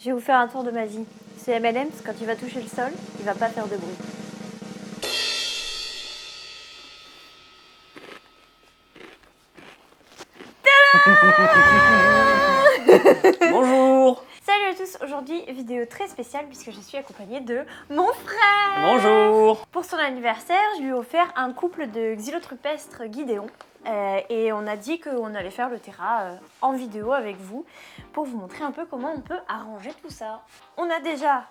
Je vais vous faire un tour de magie. Ce M&M's, quand il va toucher le sol, il va pas faire de bruit. Bonjour. Salut à tous, aujourd'hui vidéo très spéciale puisque je suis accompagnée de mon frère. Bonjour. Pour son anniversaire, je lui ai offert un couple de xylotropestres Guidéon. Et on a dit qu'on allait faire le terra en vidéo avec vous pour vous montrer un peu comment on peut arranger tout ça. On a déjà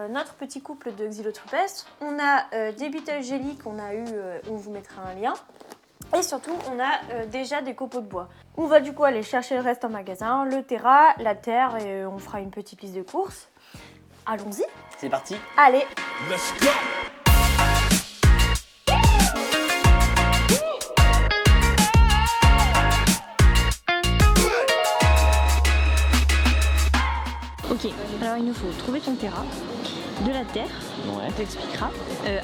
notre petit couple de xylotropestres, on a des Beetle Jelly qu'on a eu, on vous mettra un lien. Et surtout, on a déjà des copeaux de bois. On va du coup aller chercher le reste en magasin, le terra, la terre et on fera une petite liste de courses. Allons-y. C'est parti. Allez. Let's go. Ok, alors il nous faut trouver ton terra, de la terre, Ouais. on t'expliquera,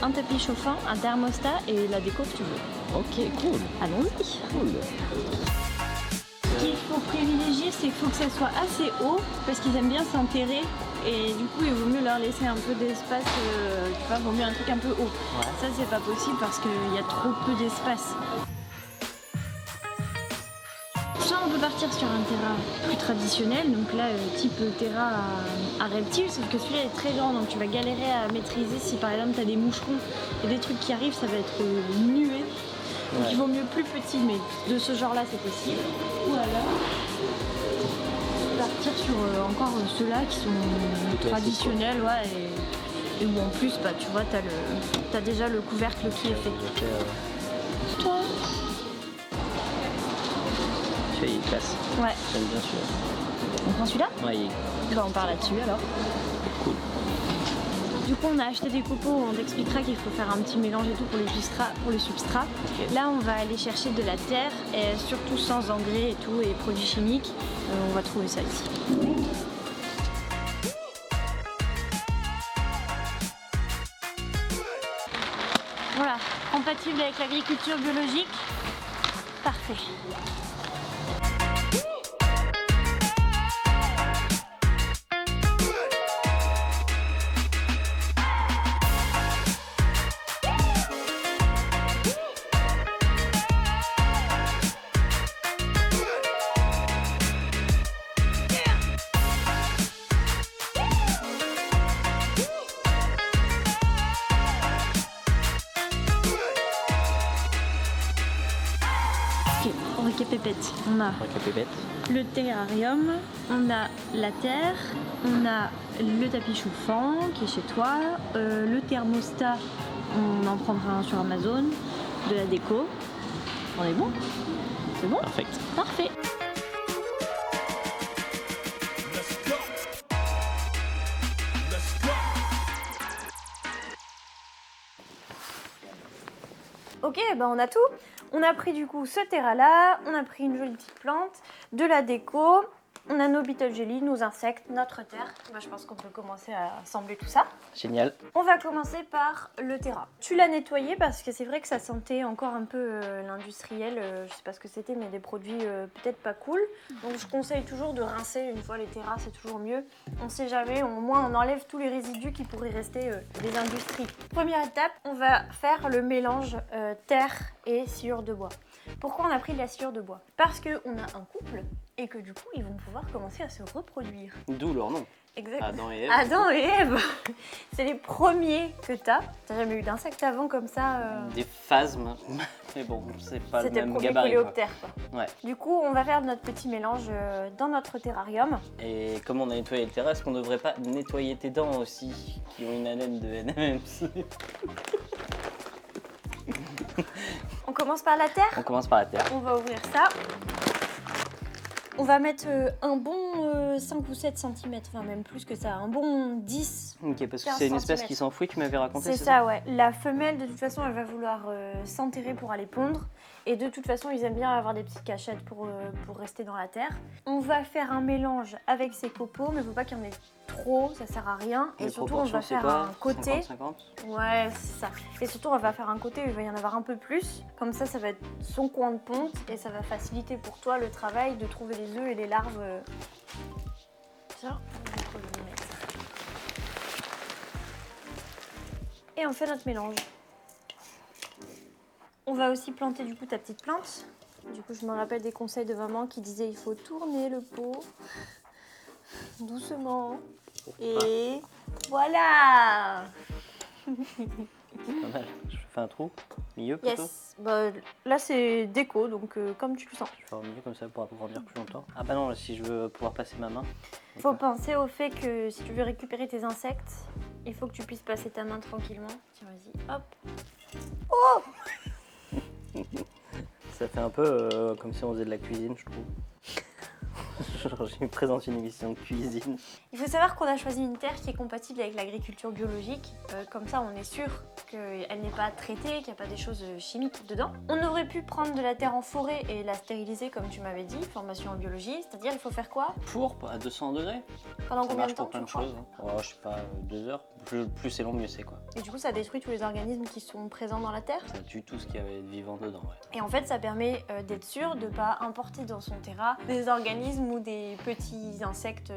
un tapis chauffant, un thermostat et la déco que tu veux. Ok, cool. Allons-y. Cool. Ce qu'il faut privilégier, c'est qu'il faut que ça soit assez haut parce qu'ils aiment bien s'enterrer et du coup il vaut mieux leur laisser un peu d'espace, tu vois, vaut mieux un truc un peu haut. Ouais. Ça c'est pas possible parce qu'il y a trop peu d'espace. Soit on peut partir sur un terra plus traditionnel, donc là type terra à reptiles, sauf que celui-là est très grand donc tu vas galérer à maîtriser si par exemple tu as des moucherons et des trucs qui arrivent, ça va être nué. Donc Ouais. il vaut mieux plus petit, mais de ce genre là c'est possible. Ou alors partir sur encore ceux-là qui sont traditionnels, ouais, et où en plus tu vois t'as déjà le couvercle qui est fait. Toi? Il est classe. Ouais. J'aime bien celui-là. On prend celui-là? Ouais, il est Bah on part là-dessus alors. cool. Du coup on a acheté des copeaux, on t'expliquera qu'il faut faire un petit mélange et tout pour le substrat. Ok. Là on va aller chercher de la terre, et surtout sans engrais et tout et produits chimiques. On va trouver ça ici. Voilà, compatible avec l'agriculture biologique. Parfait. Ok, on récapépète. On a Récapépète. le terrarium, on a la terre, on a le tapis chauffant qui est chez toi, le thermostat, on en prendra un sur Amazon, de la déco. On est bon? C'est bon? Parfait. Parfait. Let's go. Let's go. Ok, ben on a tout. On a pris du coup ce terra là, on a pris une jolie petite plante, de la déco, on a nos Beetle Jelly, nos insectes, notre terre. Ben, je pense qu'on peut commencer à assembler tout ça. Génial. On va commencer par le terra. Tu l'as nettoyé parce que c'est vrai que ça sentait encore un peu l'industriel, je sais pas ce que c'était, mais des produits peut-être pas cool. Donc je conseille toujours de rincer une fois les terras, c'est toujours mieux. On sait jamais, au moins on enlève tous les résidus qui pourraient rester des industries. Première étape, on va faire le mélange terre et sciure de bois. Pourquoi on a pris de la sciure de bois? Parce qu'on a un couple et que du coup ils vont pouvoir commencer à se reproduire. D'où leur nom. Exactement. Adam et Ève. Adam et Ève, c'est les premiers que t'as. T'as jamais eu d'insectes avant comme ça Des phasmes. Mais bon, c'est pas le C'était le même premier gabarit. quoi. coléoptère, quoi. Ouais. Du coup, on va faire notre petit mélange dans notre terrarium. Et comme on a nettoyé le terrain, est-ce qu'on devrait pas nettoyer tes dents aussi, qui ont une haleine de NMMC? On commence par la terre. On commence par la terre. On va ouvrir ça. On va mettre un bon 5 ou 7 cm, enfin même plus que ça, un bon 10. Ok, parce que 15 c'est une espèce centimètres. qui s'enfouit, tu m'avais raconté. C'est ça, ouais. La femelle, de toute façon, elle va vouloir s'enterrer pour aller pondre. Et de toute façon, ils aiment bien avoir des petites cachettes pour rester dans la terre. On va faire un mélange avec ces copeaux, mais il ne faut pas qu'il y en ait trop, ça sert à rien. Et Les surtout, on va proportions, c'est faire quoi un côté. 50-50. Ouais, c'est ça. Et surtout, on va faire un côté où il va y en avoir un peu plus. Comme ça va être son coin de ponte et ça va faciliter pour toi le travail de trouver les œufs et les larves. Tiens, on va faut le mettre. Et on fait notre mélange. On va aussi planter du coup ta petite plante. Du coup, je me rappelle des conseils de maman qui disaient il faut tourner le pot doucement. Et voilà. Pas mal. Je fais un trou, milieu plutôt. Yes. Bah, là, c'est déco, donc comme tu le sens. Je vais faire au milieu comme ça pour grandir plus longtemps. Ah bah non, si je veux pouvoir passer ma main. Il faut penser au fait que si tu veux récupérer tes insectes, il faut que tu puisses passer ta main tranquillement. Tiens, vas-y, hop. Oh! Ça fait un peu comme si on faisait de la cuisine, je trouve. Genre, je me présente une émission de cuisine. Il faut savoir qu'on a choisi une terre qui est compatible avec l'agriculture biologique. Comme ça, on est sûr qu'elle n'est pas traitée, qu'il n'y a pas des choses chimiques dedans. On aurait pu prendre de la terre en forêt et la stériliser, comme tu m'avais dit, formation en biologie. C'est-à-dire, il faut faire quoi? Four à 200 degrés. Pendant Ça combien marche de temps pour plein de tu crois choses. Oh, je sais pas, 2 heures. Plus c'est long, mieux c'est quoi. Et du coup, ça détruit tous les organismes qui sont présents dans la terre. Ça tue tout ce qui avait de vivant dedans, ouais. Et en fait, ça permet d'être sûr de ne pas importer dans son terrain des organismes ou des petits insectes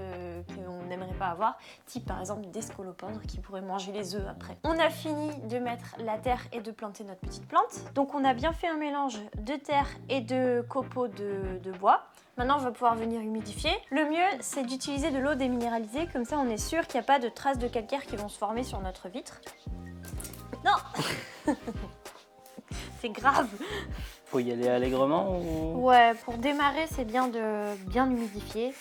qu'on n'aimerait pas avoir, type par exemple des scolopendres qui pourraient manger les œufs après. On a fini de mettre la terre et de planter notre petite plante. Donc on a bien fait un mélange de terre et de copeaux de bois. Maintenant, on va pouvoir venir humidifier. Le mieux, c'est d'utiliser de l'eau déminéralisée, comme ça on est sûr qu'il n'y a pas de traces de calcaire qui vont se former sur notre vitre. Non. C'est grave. Faut y aller allègrement ou Ouais, pour démarrer, c'est bien de bien humidifier.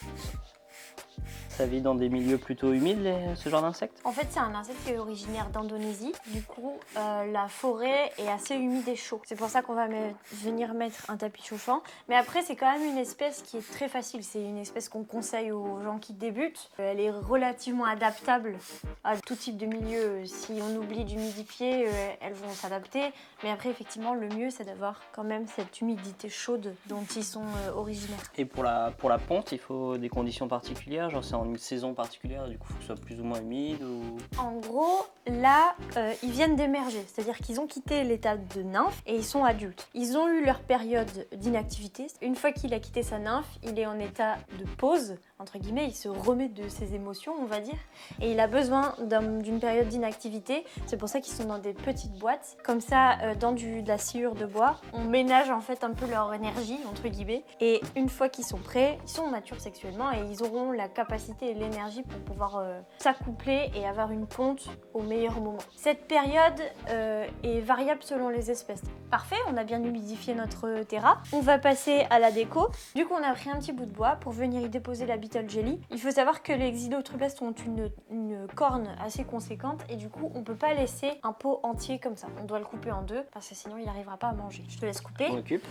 ça vit dans des milieux plutôt humides, ce genre d'insectes? En fait, c'est un insecte qui est originaire d'Indonésie. Du coup, la forêt est assez humide et chaud. C'est pour ça qu'on va venir mettre un tapis chauffant. Mais après, c'est quand même une espèce qui est très facile. C'est une espèce qu'on conseille aux gens qui débutent. Elle est relativement adaptable à tout type de milieu. Si on oublie d'humidifier, elles vont s'adapter. Mais après, effectivement, le mieux, c'est d'avoir quand même cette humidité chaude dont ils sont originaires. Et pour la ponte, il faut des conditions particulières, genre c'est en une saison particulière, du coup il faut que ce soit plus ou moins humide ou... En gros, là, ils viennent d'émerger, c'est-à-dire qu'ils ont quitté l'état de nymphe et ils sont adultes. Ils ont eu leur période d'inactivité. Une fois qu'il a quitté sa nymphe, il est en état de pause, entre guillemets, il se remet de ses émotions, on va dire, et il a besoin d'une période d'inactivité. C'est pour ça qu'ils sont dans des petites boîtes. Comme ça, dans de la sciure de bois, on ménage en fait un peu leur énergie, entre guillemets, et une fois qu'ils sont prêts, ils sont matures sexuellement et ils auront la capacité et l'énergie pour pouvoir s'accoupler et avoir une ponte au meilleur moment. Cette période est variable selon les espèces. Parfait, on a bien humidifié notre terra. On va passer à la déco. Du coup, on a pris un petit bout de bois pour venir y déposer la Beetle Jelly. Il faut savoir que les Xylotrupes ont une corne assez conséquente et du coup, on peut pas laisser un pot entier comme ça. On doit le couper en deux parce que sinon, il n'arrivera pas à manger. Je te laisse couper. On occupe.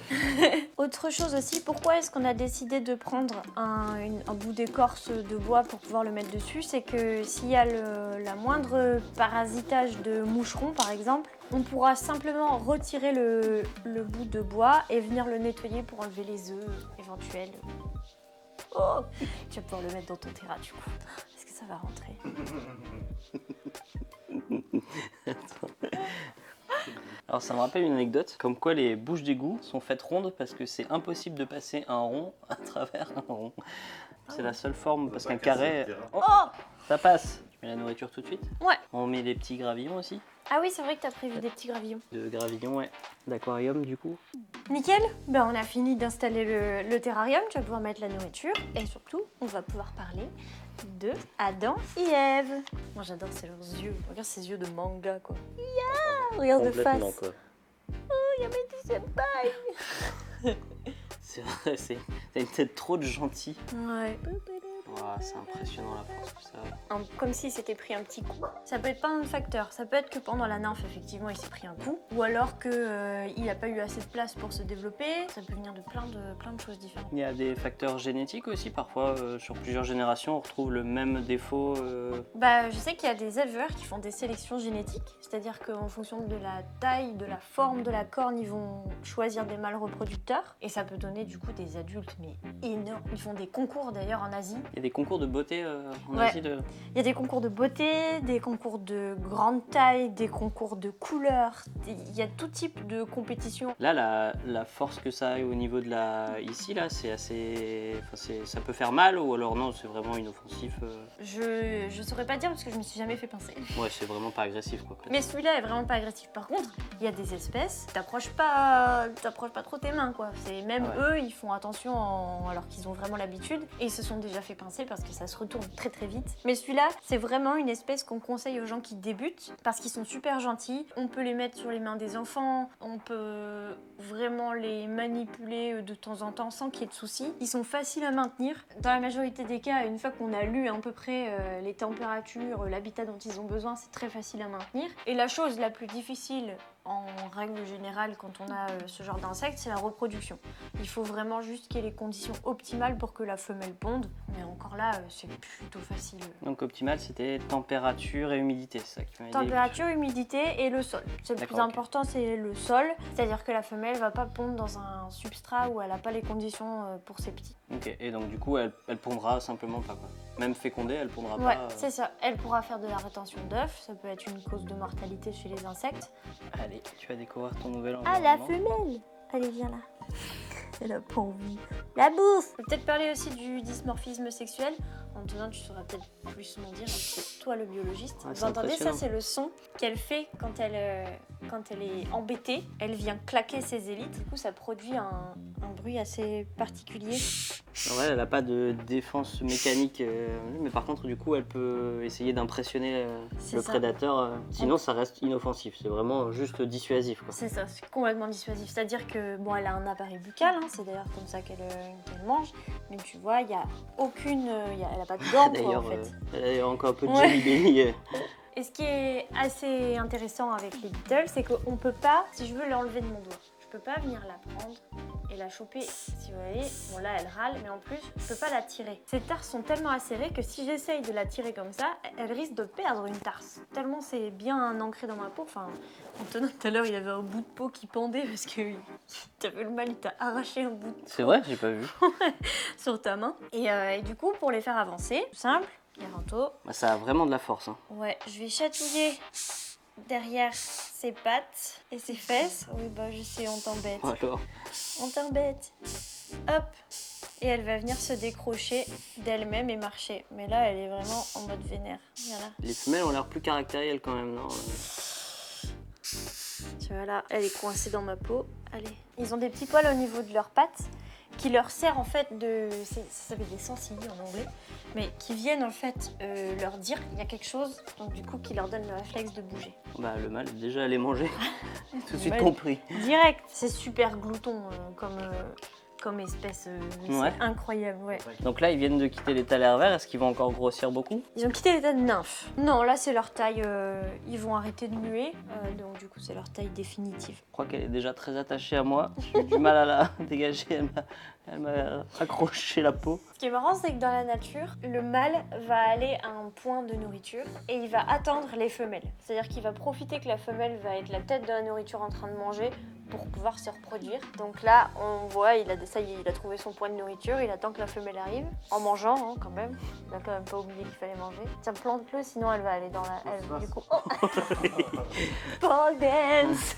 Autre chose aussi, pourquoi est-ce qu'on a décidé de prendre un bout d'écorce de bois pour pouvoir le mettre dessus? C'est que s'il y a la moindre parasitage de moucheron par exemple, on pourra simplement retirer le bout de bois et venir le nettoyer pour enlever les œufs éventuels. Oh, tu vas pouvoir le mettre dans ton terrain du coup. Est-ce que ça va rentrer? Alors ça me rappelle une anecdote, comme quoi les bouches d'égout sont faites rondes parce que c'est impossible de passer un rond à travers un rond. C'est la seule forme, parce qu'un carré... Oh, Oh! ça passe. Tu mets la nourriture tout de suite? Ouais. On met les petits gravillons aussi. Ah oui, c'est vrai que t'as prévu des petits gravillons. De gravillons, ouais. D'aquarium du coup. Nickel, ben, on a fini d'installer le terrarium, tu vas pouvoir mettre la nourriture et surtout on va pouvoir parler de Adam et Ève. Moi j'adore, c'est leurs yeux, regarde ces yeux de manga quoi. Yeah, regarde de face. Complètement, quoi. Oh, y'a mes senpai. C'est vrai, t'as une tête trop de gentil. Ouais. Wow, c'est impressionnant la France, tout ça. Comme s'il s'était pris un petit coup. Ça peut être pas un facteur, ça peut être que pendant la nymphe, effectivement, il s'est pris un coup. Ou alors qu'il n'a pas eu assez de place pour se développer. Ça peut venir de plein de choses différentes. Il y a des facteurs génétiques aussi, parfois, sur plusieurs générations, on retrouve le même défaut. Bah, je sais qu'il y a des éleveurs qui font des sélections génétiques. C'est-à-dire qu'en fonction de la taille, de la forme de la corne, ils vont choisir des mâles reproducteurs. Et ça peut donner du coup des adultes, mais énormes. Ils font des concours d'ailleurs en Asie. y a des concours de beauté en Ouais. Asie de... Il y a des concours de beauté, des concours de grande taille, des concours de couleurs. Il y a tout type de compétition. Là, la force que ça a au niveau de la... Ici, là, c'est assez... Enfin, ça peut faire mal ou alors non, c'est vraiment inoffensif Je saurais pas dire parce que je me suis jamais fait pincer. Ouais, c'est vraiment pas agressif, quoi. Mais celui-là est vraiment pas agressif. Par contre, il y a des espèces, t'approches pas trop tes mains, quoi. C'est même Ah ouais. eux, ils font attention alors qu'ils ont vraiment l'habitude et ils se sont déjà fait pincer parce que ça se retourne très très vite. Mais celui-là, c'est vraiment une espèce qu'on conseille aux gens qui débutent parce qu'ils sont super gentils. On peut les mettre sur les mains des enfants, on peut vraiment les manipuler de temps en temps sans qu'il y ait de soucis. Ils sont faciles à maintenir. Dans la majorité des cas, une fois qu'on a lu à peu près les températures, l'habitat dont ils ont besoin, c'est très facile à maintenir. Et la chose la plus difficile en règle générale quand on a ce genre d'insectes, c'est la reproduction. Il faut vraiment juste qu'il y ait les conditions optimales pour que la femelle ponde. Mais encore là, c'est plutôt facile. Donc optimal, c'était température et humidité, c'est ça que tu m'avais dit. Température, humidité et le sol. C'est le plus D'accord, ok. important, c'est le sol. C'est-à-dire que la femelle va pas pondre dans un substrat où elle n'a pas les conditions pour ses petits. Ok, et donc du coup, elle pondra simplement pas, quoi. Même fécondée, elle pondra Ouais, pas. c'est ça. Elle pourra faire de la rétention d'œufs. Ça peut être une cause de mortalité chez les insectes. Allez, tu vas découvrir ton nouvel Ah, la environnement. femelle! Allez, viens là. Elle a pas envie. La bouffe! On peut peut-être parler aussi du dysmorphisme sexuel. Antonin, tu sauras peut-être plus m'en dire, c'est toi le biologiste. Ouais, Vous c'est entendez ça? impressionnant. C'est le son qu'elle fait quand elle est embêtée. Elle vient claquer ses élytres. Du coup, ça produit un bruit assez particulier. Ouais, elle a pas de défense mécanique, mais par contre, du coup, elle peut essayer d'impressionner C'est le ça. prédateur. Sinon, ça reste inoffensif. C'est vraiment juste dissuasif, quoi. C'est ça, c'est complètement dissuasif. C'est-à-dire que, bon, elle a un appareil buccal, hein, c'est d'ailleurs comme ça qu'elle mange. Mais tu vois, il n'y a aucune. Elle n'a pas de dents, quoi, en D'ailleurs, fait. elle a d'ailleurs encore un peu de Ouais. Jelly Belly. Et ce qui est assez intéressant avec les beetles, c'est qu'on peut pas, si je veux l'enlever de mon doigt, je peux pas venir la prendre et la choper, si vous voyez. Bon là, elle râle, mais en plus, je peux pas la tirer. Ces tarses sont tellement acérées que si j'essaye de la tirer comme ça, elle risque de perdre une tarse. Tellement c'est bien ancré dans ma peau. Enfin, Antonin, tout à l'heure, il avait un bout de peau qui pendait parce que t'avais le mal, il t'a arraché un bout de C'est vrai, j'ai pas vu. sur ta main. Et du coup, pour les faire avancer, simple, Garanto. Bah, ça a vraiment de la force. Hein. Ouais, je vais chatouiller derrière ses pattes et ses fesses. Oui, bah je sais, on t'embête. Alors, On t'embête. Hop. Et elle va venir se décrocher d'elle-même et marcher. Mais là, elle est vraiment en mode vénère. Voilà. les femelles ont l'air plus caractérielles quand même, non Tu vois là, elle est coincée dans ma peau. Allez. Ils ont des petits poils au niveau de leurs pattes qui leur servent en fait de... Ça s'appelle des sensilis en anglais. Mais qui viennent en fait leur dire qu'il y a quelque chose. Donc du coup, qui leur donne le réflexe de bouger. Bah, le mâle, déjà, elle est mangée. Tout de suite Ouais. compris. Direct. C'est super glouton comme espèce. Ouais. C'est incroyable, ouais. Donc là, ils viennent de quitter l'état larvaire. Est-ce qu'ils vont encore grossir beaucoup? Ils ont quitté l'état de nymphe. Non, là c'est leur taille. Ils vont arrêter de muer. Donc du coup, c'est leur taille définitive. Je crois qu'elle est déjà très attachée à moi. J'ai du mal à la dégager. Elle m'a accroché la peau. Ce qui est marrant, c'est que dans la nature, le mâle va aller à un point de nourriture et il va attendre les femelles. C'est-à-dire qu'il va profiter que la femelle va être la tête de la nourriture en train de manger pour pouvoir se reproduire. Donc là, on voit, ça y est, il a trouvé son point de nourriture, il attend que la femelle arrive, en mangeant hein, quand même. Il a quand même pas oublié qu'il fallait manger. Tiens, plante-le, sinon elle va aller dans la... du coup... Oh Pole dance.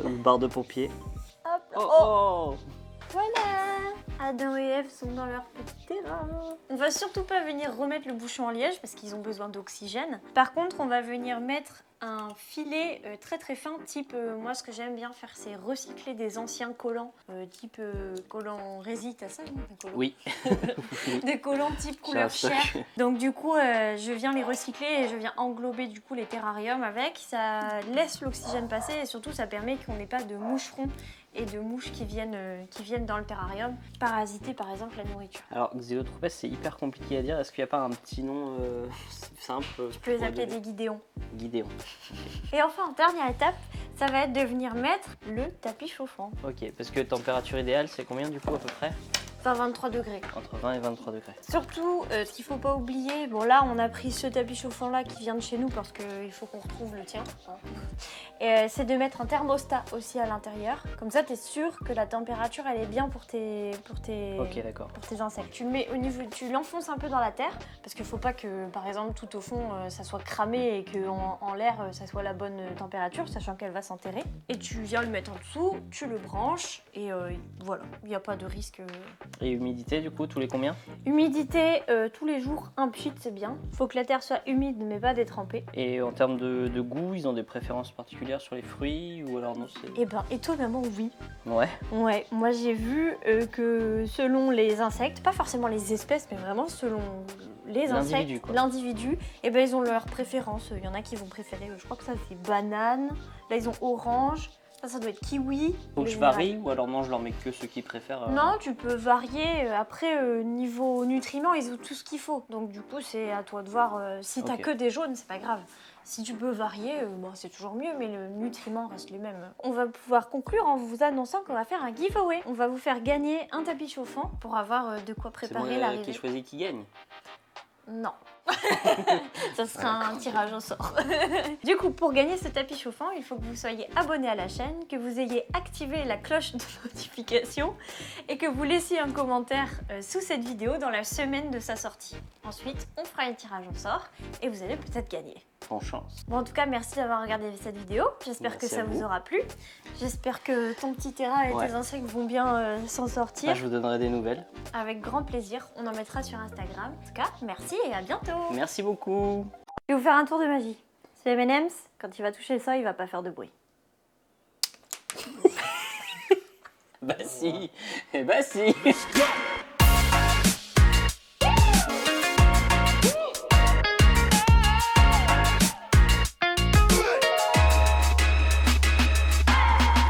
Une barre de pompier. Hop là. Oh, Oh, oh. voilà. Adam et Ève sont dans leur petit terrain. On va surtout pas venir remettre le bouchon en liège parce qu'ils ont besoin d'oxygène. Par contre, on va venir mettre un filet très très fin, type, moi ce que j'aime bien faire c'est recycler des anciens collants, type collants résine, t'as ça non, des collants Oui. Des collants type couleur J'ai un chair. stock. Donc du coup, je viens les recycler et je viens englober du coup les terrariums avec. Ça laisse l'oxygène passer et surtout ça permet qu'on n'ait pas de moucherons et de mouches qui viennent dans le terrarium parasiter par exemple la nourriture. Alors, Xylotropes, c'est hyper compliqué à dire. Est-ce qu'il n'y a pas un petit nom simple? Tu peux les appeler des guidéons. Guidéon. Et enfin, dernière étape, ça va être de venir mettre le tapis chauffant. Ok, parce que température idéale, c'est combien du coup à peu près? Enfin 23 degrés. Entre 20 et 23 degrés. Surtout, ce qu'il faut pas oublier, bon là on a pris ce tapis chauffant là qui vient de chez nous parce qu'il faut qu'on retrouve le tien. Et c'est de mettre un thermostat aussi à l'intérieur. Comme ça tu es sûr que la température elle est bien pour tes Ok, d'accord. pour tes insectes. Tu le mets au niveau, tu l'enfonces un peu dans la terre parce qu'il faut pas que par exemple tout au fond ça soit cramé et que en l'air ça soit la bonne température, sachant qu'elle va s'enterrer. Et tu viens le mettre en dessous, tu le branches et voilà, il n'y a pas de risque. Et humidité, du coup, tous les combien? Humidité, tous les jours, un pchit c'est bien. Faut que la terre soit humide mais pas détrempée. Et en termes de goût, ils ont des préférences particulières sur les fruits ou alors non c'est... Eh ben étonnamment oui. Ouais. Ouais, moi j'ai vu que selon les insectes, pas forcément les espèces mais vraiment selon les L'individu, insectes, quoi. l'individu, et ben ils ont leurs préférences. Il y en a qui vont préférer, je crois que ça c'est banane, là ils ont orange, ça doit être kiwi. Faut que je varie ou alors non, je leur mets que ceux qui préfèrent Non, tu peux varier. Après, niveau nutriments, ils ont tout ce qu'il faut. Donc du coup, c'est à toi de voir. Si t'as Ok. que des jaunes, c'est pas grave. Si tu peux varier, bon, c'est toujours mieux, mais les nutriments restent les mêmes. On va pouvoir conclure en vous annonçant qu'on va faire un giveaway. On va vous faire gagner un tapis chauffant pour avoir de quoi C'est préparer moi l'arrivée. qui choisit qui gagne. Non. Ça sera un tirage au sort. Du coup, pour gagner ce tapis chauffant, il faut que vous soyez abonné à la chaîne, que vous ayez activé la cloche de notification et que vous laissiez un commentaire sous cette vidéo dans la semaine de sa sortie. Ensuite, on fera un tirage au sort et vous allez peut-être gagner. En chance. Bon, en tout cas, merci d'avoir regardé cette vidéo. J'espère que Merci ça à vous vous. aura plu. J'espère que ton petit terrain et Ouais. tes insectes vont bien s'en sortir. Ah, je vous donnerai des nouvelles. Avec grand plaisir. On en mettra sur Instagram. En tout cas, merci et à bientôt. Merci beaucoup. Je vais vous faire un tour de magie. C'est M&M's, quand il va toucher le sol, il va pas faire de bruit. Bah si. Eh bah si. Let's go.